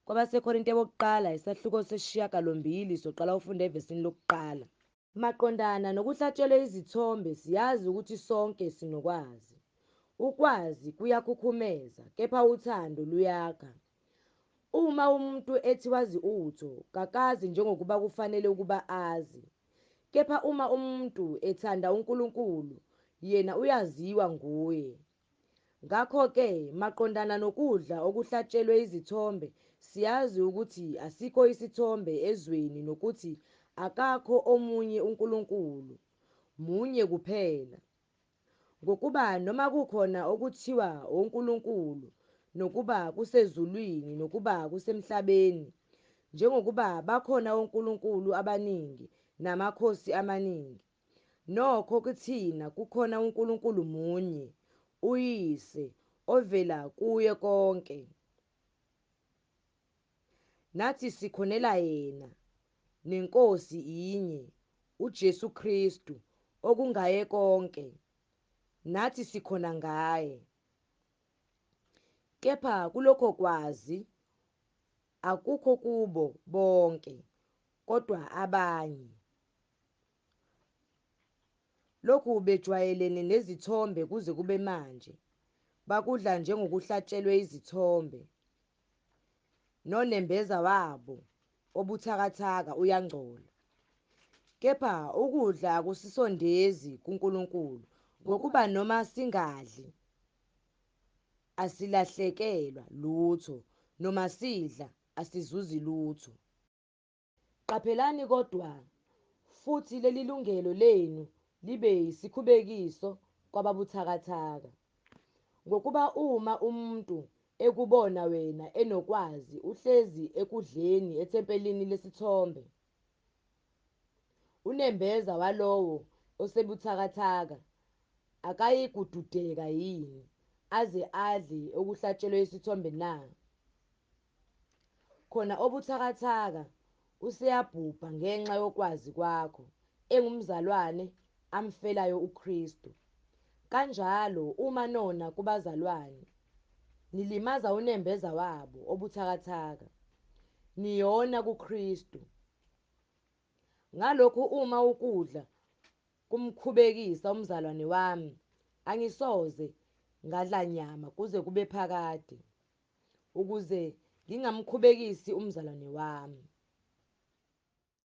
KwabaseKorinte bokuqala isahluko sesishiyagalombili soqala ufunda evesini lokuqala. Maqondana nokuhlatshelwa izithombe siyazi ukuthi sonke sinokwazi. Ukwazi kuyakhukhumeza, kepha uthando luyakha. Uma umuntu ethi wazi utho, kakazi njengokuba kufanele ukuba azi. Kepha uma umuntu ethanda uNkulunkulu, yena uyaziwa nguye. Ngakho-ke, maqondana nokudla okuhlatshelwe izithombe, siyazi ukuthi asikho isithombe ezweni nokuthi akakho omunye uNkulunkulu, munye kuphela. Ngokuba noma kukhona okuthiwa onkulunkulu, nokuba kusezulwini nokuba kusemhlabeni, njengokuba bakhona onkulunkulu abaningi namakhosi amaningi, nokho kithina kukhona uNkulunkulu munye, uYise, ovela kuye konke. Nathi sikhonela yena, neNkosi inye, uJesu Kristu, okungaye konke. Nathi sikhona ngaye. Kepha kulokho kwazi akukho kubo bonke, kodwa abanye. Lokhu bejwayelene nezithombe kuze kube manje, bakudla njengokuhlatshelwe izithombe. Nonembeza wabo obuthakathaka uyangcola. Kepha ukudla akusisondezi kuNkulunkulu, ngokuba noma singadli asilahlekelwa lutho, noma sidla asizuzi lutho. Qaphelani kodwa futhi leli lungelo lenu libe yisikhubekiso kwababuthakathaka. Ngokuba uma umuntu ekubona wena enokwazi uhlezi ekudleni ethempelini lesithombe, unembeza walowo osebuthakathaka akayikududeka yini aze adle okuhlatshelwe isithombe na? Khona obuthakathaka useyabhubha ngenxa yokwazi kwakho, engumzalwane amfelayo uKristu. Kanjalo uma nona kubazalwane, nilimaza unembeza wabo obuthakathaka, niyona kuKristu. Ngalokhu uma ukudla kumkhubekisa umzalwane wami, angisoze ngadla nyama kuze kube phakade, ukuze ngingamkhubekisi umzalwane wami.